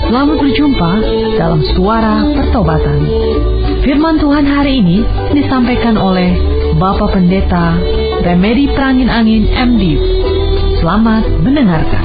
Selamat berjumpa dalam Suara Pertobatan. Firman Tuhan hari ini disampaikan oleh Bapak Pendeta Remedi Prangin Angin MD. Selamat mendengarkan.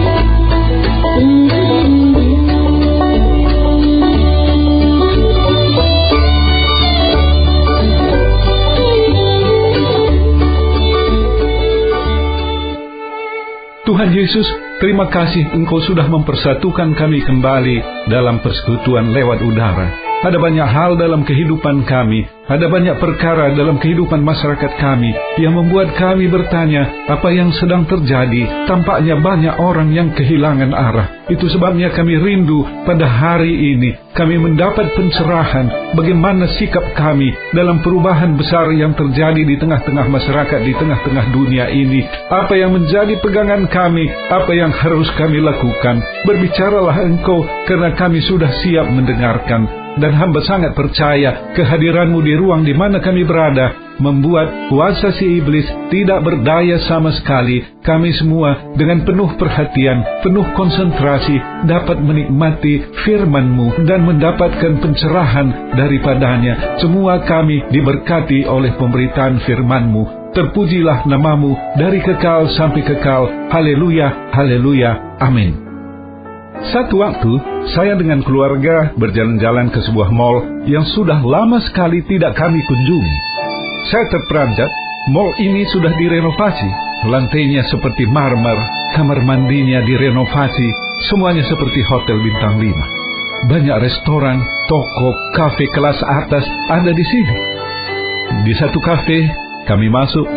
Tuhan Yesus, terima kasih Engkau sudah mempersatukan kami kembali dalam persekutuan lewat udara. Ada banyak hal dalam kehidupan kami, ada banyak perkara dalam kehidupan masyarakat kami yang membuat kami bertanya apa yang sedang terjadi. Tampaknya banyak orang yang kehilangan arah. Itu sebabnya kami rindu pada hari ini kami mendapat pencerahan bagaimana sikap kami dalam perubahan besar yang terjadi di tengah-tengah masyarakat, di tengah-tengah dunia ini. Apa yang menjadi pegangan kami, apa yang harus kami lakukan. Berbicaralah Engkau, karena kami sudah siap mendengarkan. Dan hamba sangat percaya kehadiran-Mu di ruang di mana kami berada membuat kuasa si iblis tidak berdaya sama sekali. Kami semua dengan penuh perhatian, penuh konsentrasi dapat menikmati firman-Mu dan mendapatkan pencerahan daripadanya. Semua kami diberkati oleh pemberitaan firman-Mu. Terpujilah nama-Mu dari kekal sampai kekal. Haleluya, haleluya, amin. Satu waktu, saya dengan keluarga berjalan-jalan ke sebuah mal yang sudah lama sekali tidak kami kunjungi. Saya terperanjat, mal ini sudah direnovasi. Lantainya seperti marmer, kamar mandinya direnovasi, semuanya seperti hotel bintang 5. Banyak restoran, toko, kafe kelas atas ada di sini. Di satu kafe, kami masuk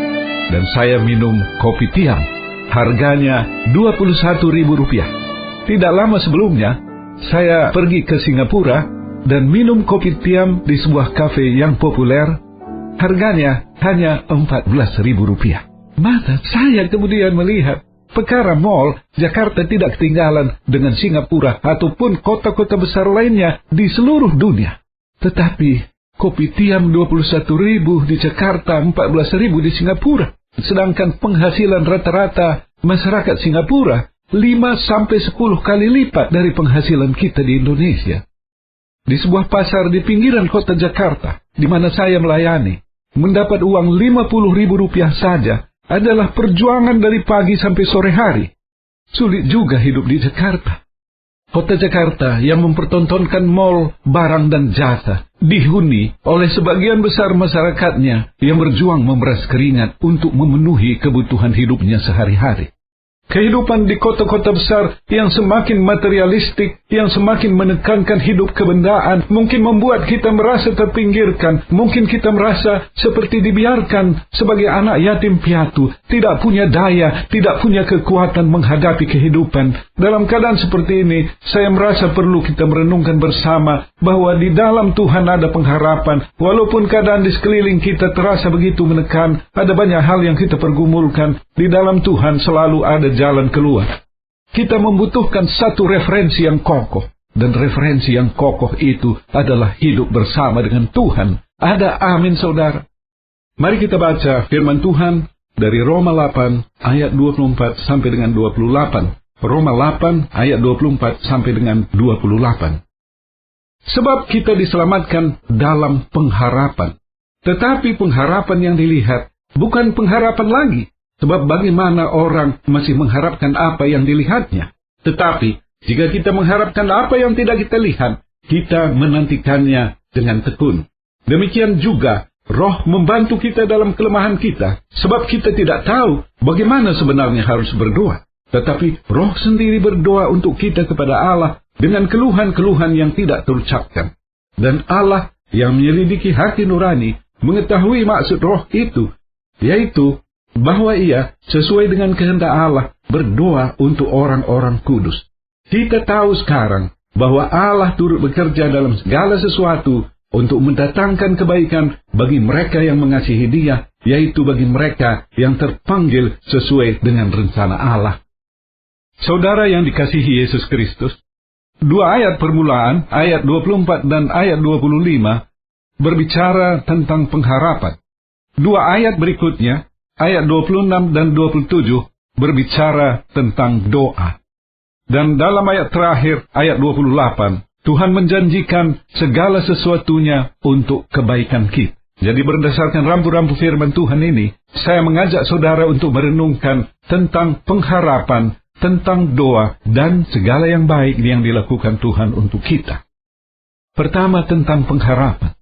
dan saya minum kopi tiam. Harganya Rp21.000. Tidak lama sebelumnya, saya pergi ke Singapura dan minum kopi tiam di sebuah kafe yang populer. Harganya hanya Rp14.000. Maka saya kemudian melihat perkara mal Jakarta tidak ketinggalan dengan Singapura ataupun kota-kota besar lainnya di seluruh dunia. Tetapi kopi tiam Rp21.000 di Jakarta, Rp14.000 di Singapura. Sedangkan penghasilan rata-rata masyarakat Singapura 5-10 kali lipat dari penghasilan kita di Indonesia. Di sebuah pasar di pinggiran kota Jakarta, di mana saya melayani, mendapat uang Rp50.000 saja adalah perjuangan dari pagi sampai sore hari. Sulit juga hidup di Jakarta. Kota Jakarta yang mempertontonkan mal, barang dan jasa dihuni oleh sebagian besar masyarakatnya yang berjuang memeras keringat untuk memenuhi kebutuhan hidupnya sehari-hari. Kehidupan di kota-kota besar yang semakin materialistik, yang semakin menekankan hidup kebendaan, mungkin membuat kita merasa terpinggirkan. Mungkin kita merasa seperti dibiarkan sebagai anak yatim piatu, tidak punya daya, tidak punya kekuatan menghadapi kehidupan. Dalam keadaan seperti ini, saya merasa perlu kita merenungkan bersama bahwa di dalam Tuhan ada pengharapan. Walaupun keadaan di sekeliling kita terasa begitu menekan, ada banyak hal yang kita pergumulkan. Di dalam Tuhan selalu ada jalan keluar. Kita membutuhkan satu referensi yang kokoh. Dan referensi yang kokoh itu adalah hidup bersama dengan Tuhan. Ada amin, saudara. Mari kita baca firman Tuhan dari Roma 8 ayat 24 sampai dengan 28. Roma 8 ayat 24 sampai dengan 28. Sebab kita diselamatkan dalam pengharapan. Tetapi pengharapan yang dilihat bukan pengharapan lagi. Sebab bagaimana orang masih mengharapkan apa yang dilihatnya. Tetapi, jika kita mengharapkan apa yang tidak kita lihat, kita menantikannya dengan tekun. Demikian juga, Roh membantu kita dalam kelemahan kita. Sebab kita tidak tahu bagaimana sebenarnya harus berdoa. Tetapi, Roh sendiri berdoa untuk kita kepada Allah dengan keluhan-keluhan yang tidak terucapkan. Dan Allah yang menyelidiki hati nurani mengetahui maksud Roh itu, yaitu bahwa Ia, sesuai dengan kehendak Allah, berdoa untuk orang-orang kudus. Kita tahu sekarang bahwa Allah turut bekerja dalam segala sesuatu untuk mendatangkan kebaikan bagi mereka yang mengasihi Dia, yaitu bagi mereka yang terpanggil sesuai dengan rencana Allah. Saudara yang dikasihi Yesus Kristus, dua ayat permulaan, ayat 24 dan ayat 25, berbicara tentang pengharapan. Dua ayat berikutnya, ayat 26 dan 27 berbicara tentang doa. Dan dalam ayat terakhir, ayat 28, Tuhan menjanjikan segala sesuatunya untuk kebaikan kita. Jadi berdasarkan rambu-rambu firman Tuhan ini, saya mengajak saudara untuk merenungkan tentang pengharapan, tentang doa, dan segala yang baik yang dilakukan Tuhan untuk kita. Pertama, tentang pengharapan.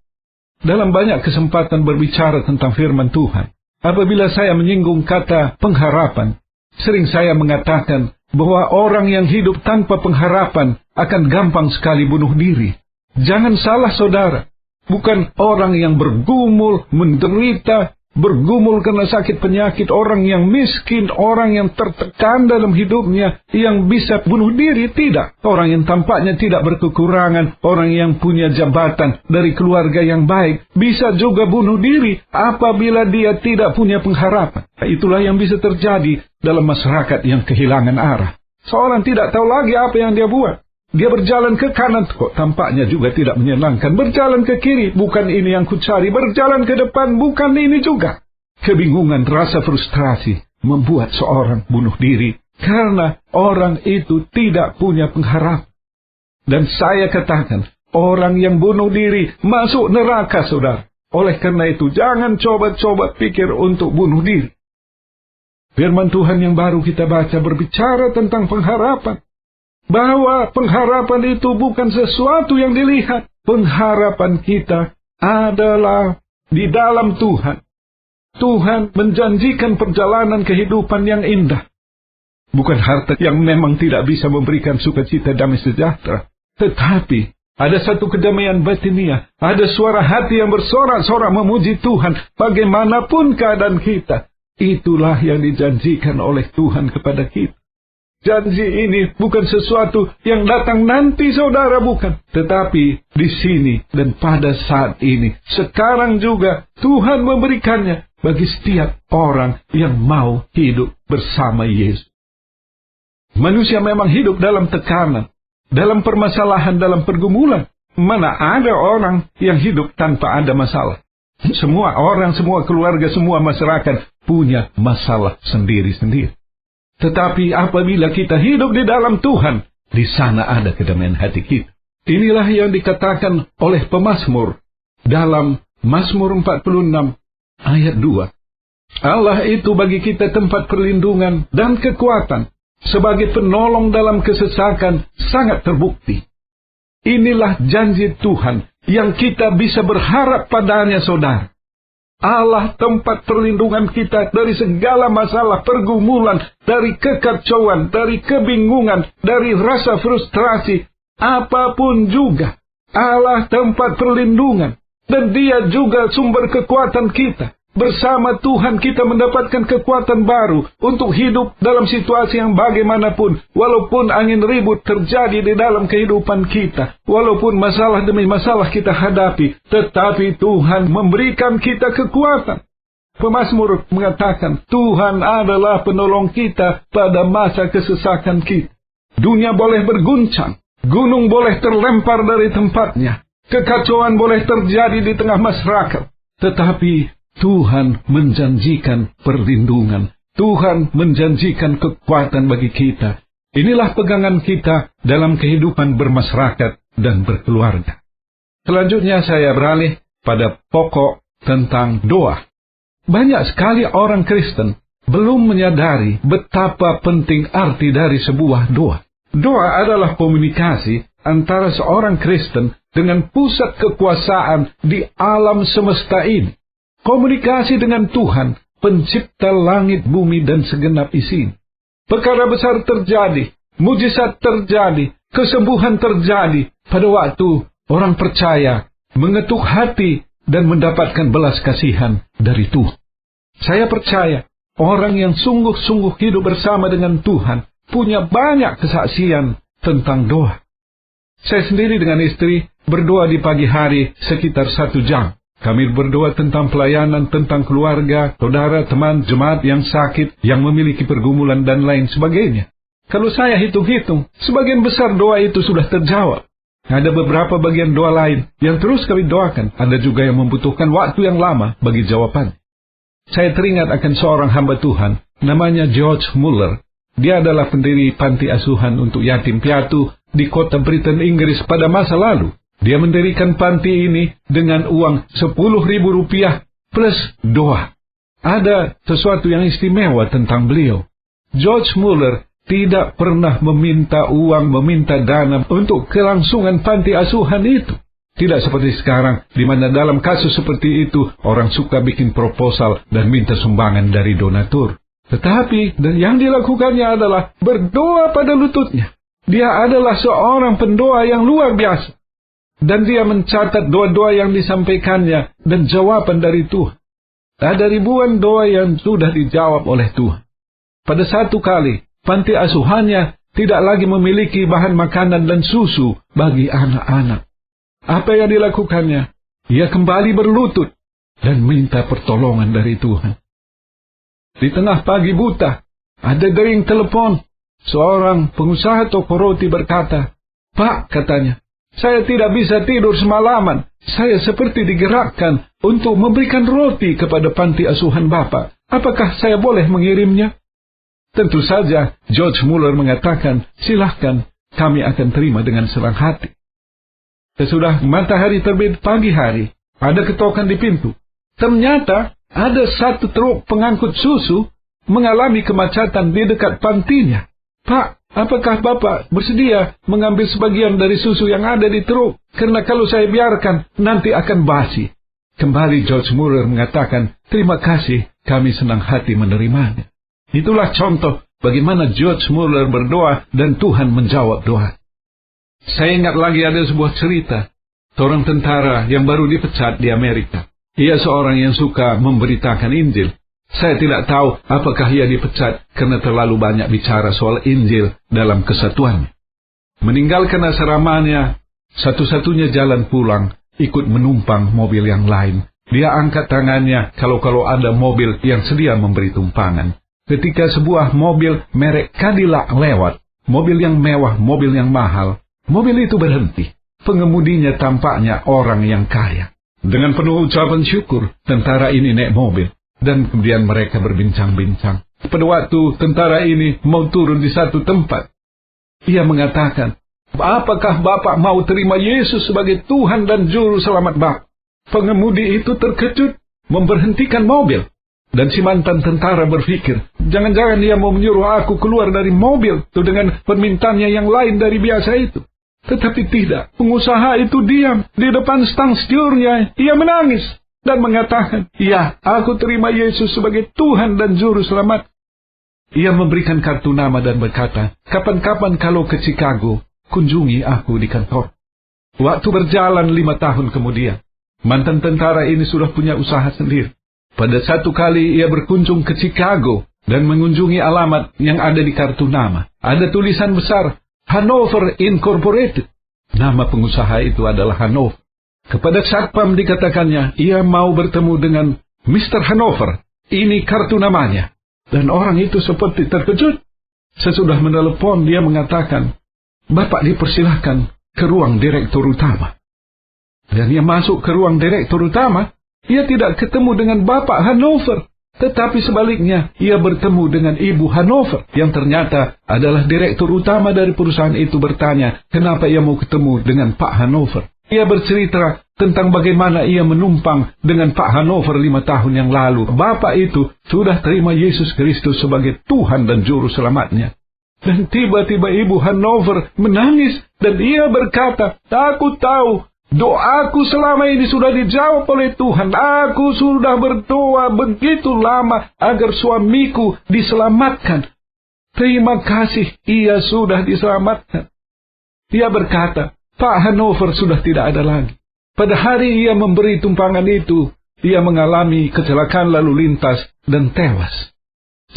Dalam banyak kesempatan berbicara tentang firman Tuhan, apabila saya menyinggung kata pengharapan, sering saya mengatakan bahwa orang yang hidup tanpa pengharapan akan gampang sekali bunuh diri. Jangan salah saudara, bukan orang yang bergumul, menderita, bergumul karena sakit penyakit, orang yang miskin, orang yang tertekan dalam hidupnya, yang bisa bunuh diri, tidak. Orang yang tampaknya tidak berkekurangan, orang yang punya jabatan dari keluarga yang baik, bisa juga bunuh diri apabila dia tidak punya pengharapan. Itulah yang bisa terjadi dalam masyarakat yang kehilangan arah. Seorang tidak tahu lagi apa yang dia buat. Dia berjalan ke kanan, kok tampaknya juga tidak menyenangkan. Berjalan ke kiri, bukan ini yang kucari. Berjalan ke depan, bukan ini juga. Kebingungan, rasa frustrasi membuat seorang bunuh diri karena orang itu tidak punya pengharapan. Dan saya katakan, orang yang bunuh diri masuk neraka, saudara. Oleh karena itu, jangan coba-coba pikir untuk bunuh diri. Firman Tuhan yang baru kita baca berbicara tentang pengharapan. Bahwa pengharapan itu bukan sesuatu yang dilihat. Pengharapan kita adalah di dalam Tuhan. Tuhan menjanjikan perjalanan kehidupan yang indah. Bukan harta yang memang tidak bisa memberikan sukacita damai sejahtera. Tetapi ada satu kedamaian batiniah. Ada suara hati yang bersorak-sorak memuji Tuhan. Bagaimanapun keadaan kita. Itulah yang dijanjikan oleh Tuhan kepada kita. Janji ini bukan sesuatu yang datang nanti, saudara, bukan. Tetapi di sini dan pada saat ini, sekarang juga Tuhan memberikannya bagi setiap orang yang mau hidup bersama Yesus. Manusia memang hidup dalam tekanan, dalam permasalahan, dalam pergumulan. Mana ada orang yang hidup tanpa ada masalah? Semua orang, semua keluarga, semua masyarakat punya masalah sendiri-sendiri. Tetapi apabila kita hidup di dalam Tuhan, di sana ada kedamaian hati kita. Inilah yang dikatakan oleh pemazmur dalam Mazmur 46 ayat 2. Allah itu bagi kita tempat perlindungan dan kekuatan, sebagai penolong dalam kesesakan sangat terbukti. Inilah janji Tuhan yang kita bisa berharap padanya, saudara. Allah tempat perlindungan kita dari segala masalah, pergumulan, dari kekacauan, dari kebingungan, dari rasa frustrasi, apapun juga. Allah tempat perlindungan, dan Dia juga sumber kekuatan kita. Bersama Tuhan kita mendapatkan kekuatan baru untuk hidup dalam situasi yang bagaimanapun. Walaupun angin ribut terjadi di dalam kehidupan kita, walaupun masalah demi masalah kita hadapi, tetapi Tuhan memberikan kita kekuatan. Pemazmur mengatakan, Tuhan adalah penolong kita pada masa kesesakan kita. Dunia boleh berguncang, gunung boleh terlempar dari tempatnya, kekacauan boleh terjadi di tengah masyarakat, tetapi Tuhan menjanjikan perlindungan. Tuhan menjanjikan kekuatan bagi kita. Inilah pegangan kita dalam kehidupan bermasyarakat dan berkeluarga. Selanjutnya saya beralih pada pokok tentang doa. Banyak sekali orang Kristen belum menyadari betapa penting arti dari sebuah doa. Doa adalah komunikasi antara seorang Kristen dengan pusat kekuasaan di alam semesta ini. Komunikasi dengan Tuhan, pencipta langit, bumi, dan segenap isi. Perkara besar terjadi, mujizat terjadi, kesembuhan terjadi pada waktu orang percaya mengetuk hati dan mendapatkan belas kasihan dari Tuhan. Saya percaya orang yang sungguh-sungguh hidup bersama dengan Tuhan punya banyak kesaksian tentang doa. Saya sendiri dengan istri berdoa di pagi hari sekitar 1 jam. Kami berdoa tentang pelayanan, tentang keluarga, saudara, teman, jemaat yang sakit, yang memiliki pergumulan, dan lain sebagainya. Kalau saya hitung-hitung, sebagian besar doa itu sudah terjawab. Ada beberapa bagian doa lain yang terus kami doakan. Ada juga yang membutuhkan waktu yang lama bagi jawaban. Saya teringat akan seorang hamba Tuhan, namanya George Muller. Dia adalah pendiri panti asuhan untuk yatim piatu di kota Britain, Inggris pada masa lalu. Dia mendirikan panti ini dengan uang Rp10.000 plus doa. Ada sesuatu yang istimewa tentang beliau. George Muller tidak pernah meminta uang, meminta dana untuk kelangsungan panti asuhan itu. Tidak seperti sekarang, di mana dalam kasus seperti itu, orang suka bikin proposal dan minta sumbangan dari donatur. Tetapi yang dilakukannya adalah berdoa pada lututnya. Dia adalah seorang pendoa yang luar biasa. Dan dia mencatat doa-doa yang disampaikannya dan jawaban dari Tuhan. Ada ribuan doa yang sudah dijawab oleh Tuhan. Pada satu kali, panti asuhannya tidak lagi memiliki bahan makanan dan susu bagi anak-anak. Apa yang dilakukannya? Ia kembali berlutut dan minta pertolongan dari Tuhan. Di tengah pagi buta, ada dering telepon. Seorang pengusaha toko roti berkata, "Pak," katanya, "saya tidak bisa tidur semalaman. Saya seperti digerakkan untuk memberikan roti kepada panti asuhan Bapak. Apakah saya boleh mengirimnya?" Tentu saja, George Muller mengatakan, "Silahkan, kami akan terima dengan senang hati." Sesudah matahari terbit pagi hari, ada ketokan di pintu. Ternyata ada satu truk pengangkut susu mengalami kemacetan di dekat pantinya. "Pak, apakah Bapak bersedia mengambil sebagian dari susu yang ada di truk? Karena kalau saya biarkan, nanti akan basi." Kembali George Muller mengatakan, "Terima kasih, kami senang hati menerimanya." Itulah contoh bagaimana George Muller berdoa dan Tuhan menjawab doa. Saya ingat lagi ada sebuah cerita, seorang tentara yang baru dipecat di Amerika. Ia seorang yang suka memberitakan Injil. Saya tidak tahu apakah ia dipecat karena terlalu banyak bicara soal Injil dalam kesatuannya. Meninggalkan asramanya, satu-satunya jalan pulang, ikut menumpang mobil yang lain. Dia angkat tangannya kalau ada mobil yang sedia memberi tumpangan. Ketika sebuah mobil merek Cadillac lewat, mobil yang mewah, mobil yang mahal, mobil itu berhenti. Pengemudinya tampaknya orang yang kaya. Dengan penuh ucapan syukur, tentara ini naik mobil. Dan kemudian mereka berbincang-bincang. Pada waktu tentara ini mau turun di satu tempat, ia mengatakan, "Apakah Bapak mau terima Yesus sebagai Tuhan dan Juru Selamat Bapak?" Pengemudi itu terkejut, memberhentikan mobil. Dan si mantan tentara berpikir, jangan-jangan dia mau menyuruh aku keluar dari mobil itu dengan permintaannya yang lain dari biasa itu. Tetapi tidak, pengusaha itu diam di depan stang setiurnya. Ia menangis dan mengatakan, "Ya, aku terima Yesus sebagai Tuhan dan Juru Selamat." Ia memberikan kartu nama dan berkata, "Kapan-kapan kalau ke Chicago, kunjungi aku di kantor." Waktu berjalan 5 tahun kemudian, mantan tentara ini sudah punya usaha sendiri. Pada satu kali ia berkunjung ke Chicago dan mengunjungi alamat yang ada di kartu nama. Ada tulisan besar, Hanover Incorporated. Nama pengusaha itu adalah Hanover. Kepada satpam dikatakannya, ia mau bertemu dengan Mr. Hanover. Ini kartu namanya. Dan orang itu seperti terkejut. Sesudah menelepon, dia mengatakan, "Bapak dipersilahkan ke ruang direktur utama." Dan ia masuk ke ruang direktur utama. Ia tidak ketemu dengan Bapak Hanover, tetapi sebaliknya, ia bertemu dengan Ibu Hanover, yang ternyata adalah direktur utama dari perusahaan itu. Bertanya, kenapa ia mau ketemu dengan Pak Hanover. Ia bercerita tentang bagaimana ia menumpang dengan Pak Hanover 5 tahun yang lalu. Bapak itu sudah terima Yesus Kristus sebagai Tuhan dan Juru Selamatnya. Dan tiba-tiba Ibu Hanover menangis, dan ia berkata, "Aku tahu, doaku selama ini sudah dijawab oleh Tuhan. Aku sudah berdoa begitu lama agar suamiku diselamatkan. Terima kasih, ia sudah diselamatkan." Ia berkata, Pak Hanover sudah tidak ada lagi. Pada hari ia memberi tumpangan itu, ia mengalami kecelakaan lalu lintas dan tewas.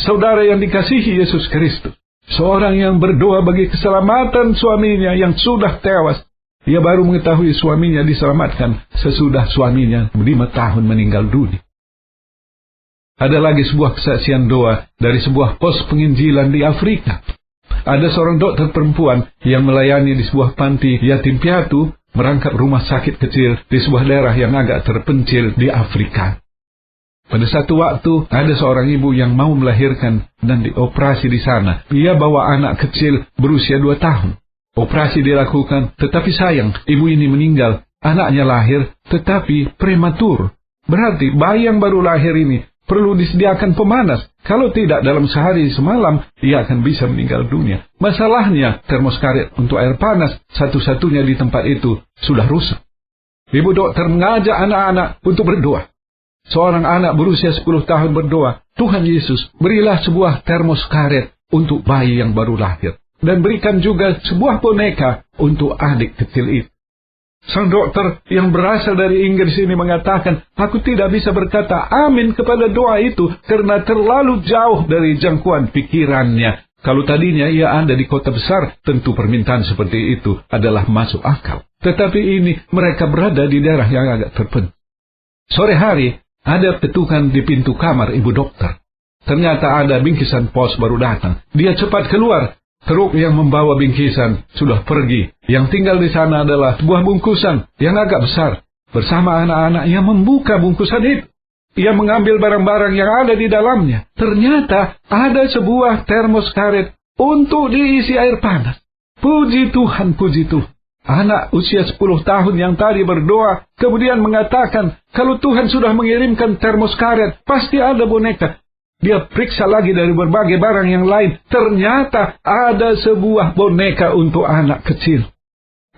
Saudara yang dikasihi Yesus Kristus, seorang yang berdoa bagi keselamatan suaminya yang sudah tewas, ia baru mengetahui suaminya diselamatkan sesudah suaminya 5 tahun meninggal dunia. Ada lagi sebuah kesaksian doa dari sebuah pos penginjilan di Afrika. Ada seorang dokter perempuan yang melayani di sebuah panti yatim piatu, merangkap rumah sakit kecil di sebuah daerah yang agak terpencil di Afrika. Pada satu waktu, ada seorang ibu yang mau melahirkan dan dioperasi di sana. Ia bawa anak kecil berusia 2 tahun. Operasi dilakukan, tetapi sayang, ibu ini meninggal. Anaknya lahir, tetapi prematur. Berarti bayi yang baru lahir ini perlu disediakan pemanas. Kalau tidak, dalam sehari semalam, ia akan bisa meninggal dunia. Masalahnya, termos karet untuk air panas, satu-satunya di tempat itu, sudah rusak. Ibu dokter mengajak anak-anak untuk berdoa. Seorang anak berusia 10 tahun berdoa, Tuhan Yesus, berilah sebuah termos karet untuk bayi yang baru lahir. Dan berikan juga sebuah boneka untuk adik kecil itu. Sang dokter yang berasal dari Inggris ini mengatakan, aku tidak bisa berkata amin kepada doa itu karena terlalu jauh dari jangkauan pikirannya. Kalau tadinya ia ada di kota besar, tentu permintaan seperti itu adalah masuk akal. Tetapi ini mereka berada di daerah yang agak terpencil. Sore hari, ada ketukan di pintu kamar ibu dokter. Ternyata ada bingkisan pos baru datang. Dia cepat keluar. Truk yang membawa bingkisan sudah pergi. Yang tinggal di sana adalah sebuah bungkusan yang agak besar. Bersama anak-anaknya membuka bungkusan itu. Ia mengambil barang-barang yang ada di dalamnya. Ternyata ada sebuah termos karet untuk diisi air panas. Puji Tuhan, puji Tuhan. Anak usia 10 tahun yang tadi berdoa, kemudian mengatakan, kalau Tuhan sudah mengirimkan termos karet, pasti ada boneka. Dia periksa lagi dari berbagai barang yang lain. Ternyata ada sebuah boneka untuk anak kecil.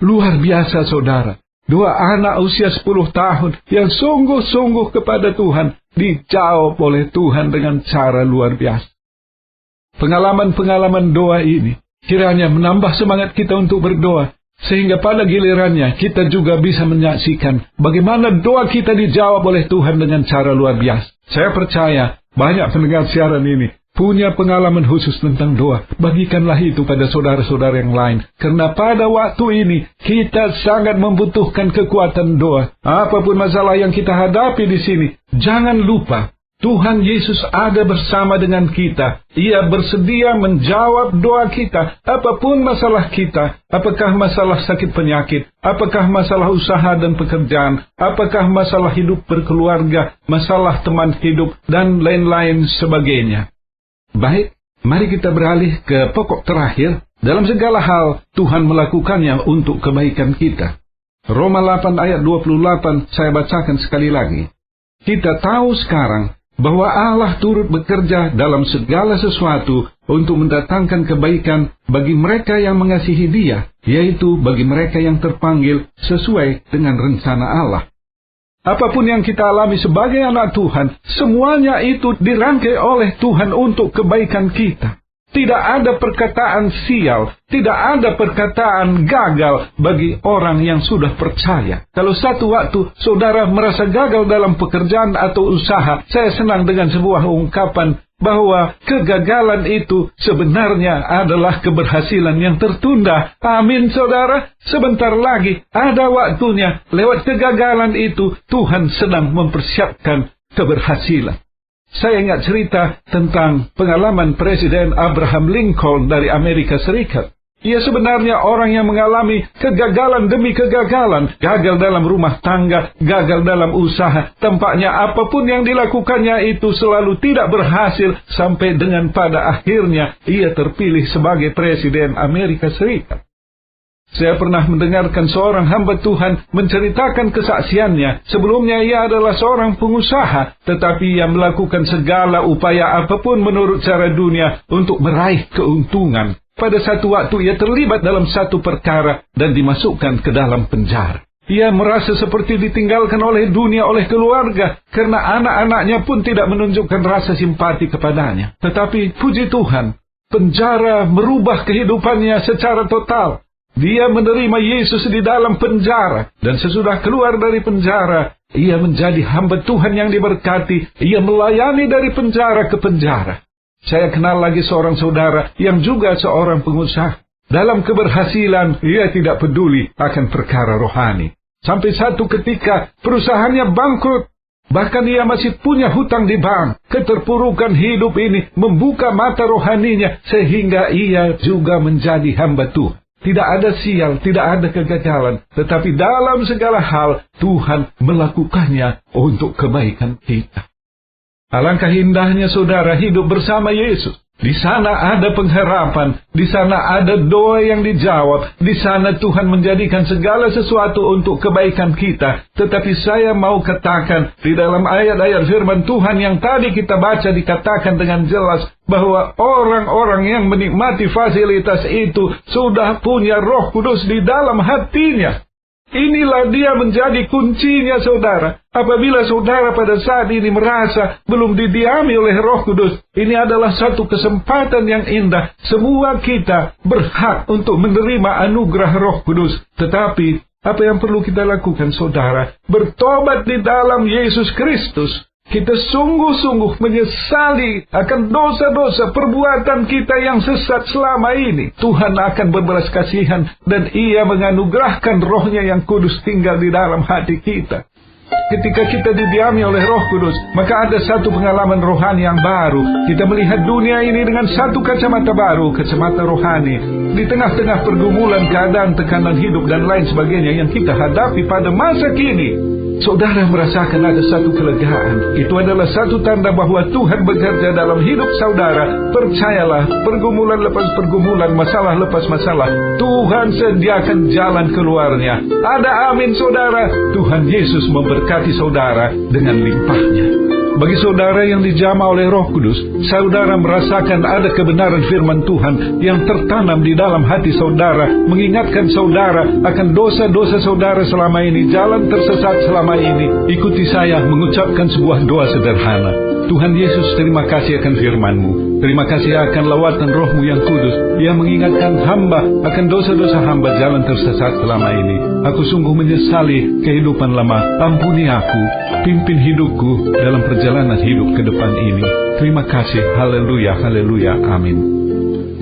Luar biasa, saudara. 2 anak usia 10 tahun yang sungguh-sungguh kepada Tuhan, dijawab oleh Tuhan dengan cara luar biasa. Pengalaman-pengalaman doa ini kiranya menambah semangat kita untuk berdoa. Sehingga pada gilirannya kita juga bisa menyaksikan bagaimana doa kita dijawab oleh Tuhan dengan cara luar biasa. Saya percaya banyak pendengar siaran ini punya pengalaman khusus tentang doa. Bagikanlah itu pada saudara-saudara yang lain. Karena pada waktu ini kita sangat membutuhkan kekuatan doa. Apapun masalah yang kita hadapi di sini, jangan lupa Tuhan Yesus ada bersama dengan kita. Ia bersedia menjawab doa kita. Apapun masalah kita, apakah masalah sakit penyakit, apakah masalah usaha dan pekerjaan, apakah masalah hidup berkeluarga, masalah teman hidup, dan lain-lain sebagainya. Baik, mari kita beralih ke pokok terakhir. Dalam segala hal, Tuhan melakukannya untuk kebaikan kita. Roma 8 ayat 28 saya bacakan sekali lagi. Kita tahu sekarang bahwa Allah turut bekerja dalam segala sesuatu untuk mendatangkan kebaikan bagi mereka yang mengasihi Dia, yaitu bagi mereka yang terpanggil sesuai dengan rencana Allah. Apapun yang kita alami sebagai anak Tuhan, semuanya itu dirangkai oleh Tuhan untuk kebaikan kita. Tidak ada perkataan sial, tidak ada perkataan gagal bagi orang yang sudah percaya. Kalau satu waktu saudara merasa gagal dalam pekerjaan atau usaha, saya senang dengan sebuah ungkapan bahwa kegagalan itu sebenarnya adalah keberhasilan yang tertunda. Amin, saudara. Sebentar lagi ada waktunya. Lewat kegagalan itu Tuhan sedang mempersiapkan keberhasilan. Saya ingat cerita tentang pengalaman Presiden Abraham Lincoln dari Amerika Serikat. Ia sebenarnya orang yang mengalami kegagalan demi kegagalan. Gagal dalam rumah tangga, gagal dalam usaha. Tampaknya apapun yang dilakukannya itu selalu tidak berhasil. Sampai dengan pada akhirnya ia terpilih sebagai Presiden Amerika Serikat. Saya pernah mendengarkan seorang hamba Tuhan menceritakan kesaksiannya. Sebelumnya ia adalah seorang pengusaha, tetapi ia melakukan segala upaya apapun menurut cara dunia untuk meraih keuntungan. Pada satu waktu ia terlibat dalam satu perkara dan dimasukkan ke dalam penjara. Ia merasa seperti ditinggalkan oleh dunia, oleh keluarga, karena anak-anaknya pun tidak menunjukkan rasa simpati kepadanya. Tetapi puji Tuhan, penjara merubah kehidupannya secara total. Dia menerima Yesus di dalam penjara, dan sesudah keluar dari penjara, ia menjadi hamba Tuhan yang diberkati. Ia melayani dari penjara ke penjara. Saya kenal lagi seorang saudara yang juga seorang pengusaha. Dalam keberhasilan, ia tidak peduli akan perkara rohani. Sampai satu ketika, perusahaannya bangkrut. Bahkan ia masih punya hutang di bank. Keterpurukan hidup ini membuka mata rohaninya, sehingga ia juga menjadi hamba Tuhan. Tidak ada sial, tidak ada kegagalan. Tetapi dalam segala hal, Tuhan melakukannya untuk kebaikan kita. Alangkah indahnya saudara hidup bersama Yesus. Di sana ada pengharapan, di sana ada doa yang dijawab, di sana Tuhan menjadikan segala sesuatu untuk kebaikan kita. Tetapi saya mau katakan, di dalam ayat-ayat firman Tuhan yang tadi kita baca dikatakan dengan jelas, bahwa orang-orang yang menikmati fasilitas itu sudah punya Roh Kudus di dalam hatinya. Inilah dia menjadi kuncinya saudara. Apabila saudara pada saat ini merasa belum didiami oleh Roh Kudus, ini adalah satu kesempatan yang indah. Semua kita berhak untuk menerima anugerah Roh Kudus. Tetapi apa yang perlu kita lakukan saudara? Bertobat di dalam Yesus Kristus. Kita sungguh-sungguh menyesali akan dosa-dosa perbuatan kita yang sesat selama ini. Tuhan akan berbelas kasihan dan Ia menganugerahkan Roh-Nya yang kudus tinggal di dalam hati kita. Ketika kita didiami oleh Roh Kudus, maka ada satu pengalaman rohani yang baru. Kita melihat dunia ini dengan satu kacamata baru, kacamata rohani. Di tengah-tengah pergumulan, keadaan, tekanan hidup dan lain sebagainya yang kita hadapi pada masa kini, saudara merasakan ada satu kelegaan. Itu adalah satu tanda bahwa Tuhan bekerja dalam hidup saudara. Percayalah, pergumulan lepas pergumulan, masalah lepas masalah, Tuhan sediakan jalan keluarnya. Ada amin saudara. Tuhan Yesus memberkati saudara dengan limpahnya. Bagi saudara yang dijamah oleh Roh Kudus, saudara merasakan ada kebenaran firman Tuhan yang tertanam di dalam hati saudara, mengingatkan saudara akan dosa-dosa saudara selama ini, jalan tersesat selama ini. Ikuti saya mengucapkan sebuah doa sederhana. Tuhan Yesus, terima kasih akan firman-Mu. Terima kasih akan lawatan Roh-Mu yang kudus, yang mengingatkan hamba akan dosa-dosa hamba jalan tersesat selama ini. Aku sungguh menyesali kehidupan lama. Ampuni aku, pimpin hidupku dalam perjalanan hidup ke depan ini. Terima kasih. Haleluya, haleluya, amin.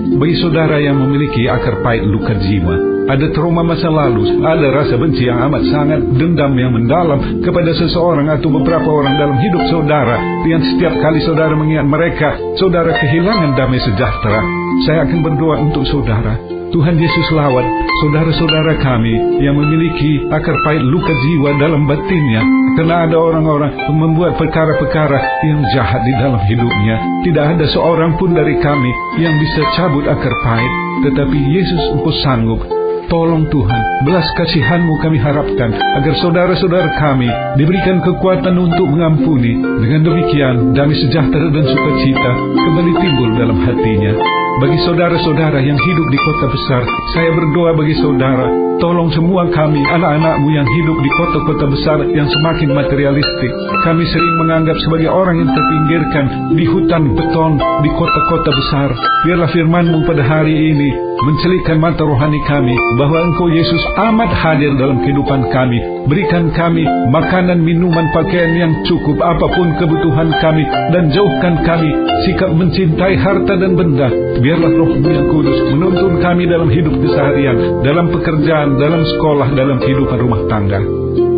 Bagi saudara yang memiliki akar pahit luka jiwa, ada trauma masa lalu, ada rasa benci yang amat sangat, dendam yang mendalam kepada seseorang atau beberapa orang dalam hidup saudara, yang setiap kali saudara mengingat mereka, saudara kehilangan damai sejahtera. Saya akan berdoa untuk saudara. Tuhan Yesus lawat saudara-saudara kami yang memiliki akar pahit luka jiwa dalam batinnya, karena ada orang-orang yang membuat perkara-perkara yang jahat di dalam hidupnya. Tidak ada seorang pun dari kami yang bisa cabut akar pahit, tetapi Yesus Engkau sanggup. Tolong Tuhan, belas kasihan-Mu kami harapkan, agar saudara-saudara kami diberikan kekuatan untuk mengampuni. Dengan demikian, damai sejahtera dan sukacita kembali timbul dalam hatinya. Bagi saudara-saudara yang hidup di kota besar, saya berdoa bagi saudara, tolong semua kami, anak-anak-Mu yang hidup di kota-kota besar yang semakin materialistik. Kami sering menganggap sebagai orang yang terpinggirkan di hutan beton di kota-kota besar. Biarlah firman-Mu pada hari ini mencelikkan mata rohani kami, bahwa Engkau Yesus amat hadir dalam kehidupan kami. Berikan kami makanan, minuman, pakaian yang cukup, apapun kebutuhan kami, dan jauhkan kami sikap mencintai harta dan benda. Biarlah Roh-Mu yang kudus menuntun kami dalam hidup keseharian, dalam pekerjaan, dalam sekolah, dalam kehidupan rumah tangga.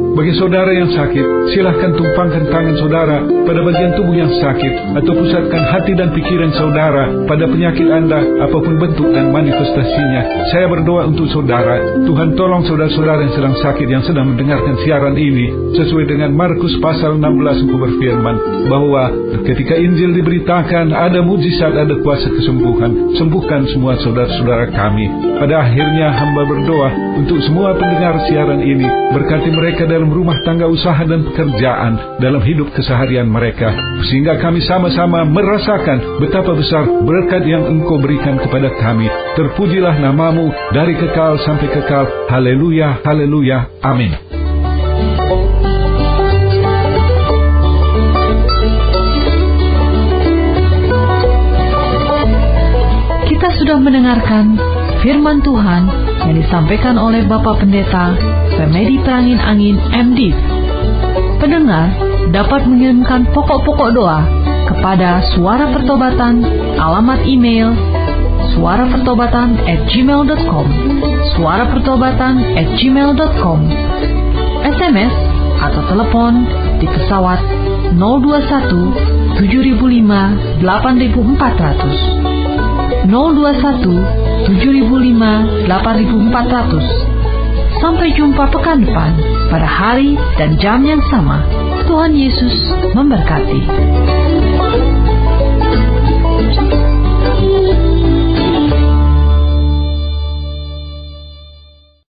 Bagi saudara yang sakit, silahkan tumpangkan tangan saudara pada bagian tubuh yang sakit, atau pusatkan hati dan pikiran saudara pada penyakit Anda, apapun bentuk dan manifestasinya. Saya berdoa untuk saudara. Tuhan tolong saudara-saudara yang sedang sakit, yang sedang mendengarkan siaran ini. Sesuai dengan Markus pasal 16, Engkau berfirman bahwa ketika Injil diberitakan, ada mujizat, ada kuasa kesembuhan. Sembuhkan semua saudara-saudara kami. Pada akhirnya hamba berdoa untuk semua pendengar siaran ini. Berkati mereka dalam rumah tangga, usaha dan pekerjaan, dalam hidup keseharian mereka, sehingga kami sama-sama merasakan betapa besar berkat yang Engkau berikan kepada kami. Terpujilah nama-Mu dari kekal sampai kekal. Haleluya, haleluya, amin. Kita sudah mendengarkan firman Tuhan yang disampaikan oleh Bapak Pendeta Remedi Prangin Angin MD. Pendengar dapat mengirimkan pokok-pokok doa kepada Suara Pertobatan, alamat email suarapertobatan@gmail.com, suarapertobatan@gmail.com, SMS atau telepon di pesawat 021 7005 8400, 021 7005 8400. Sampai jumpa pekan depan pada hari dan jam yang sama. Tuhan Yesus memberkati.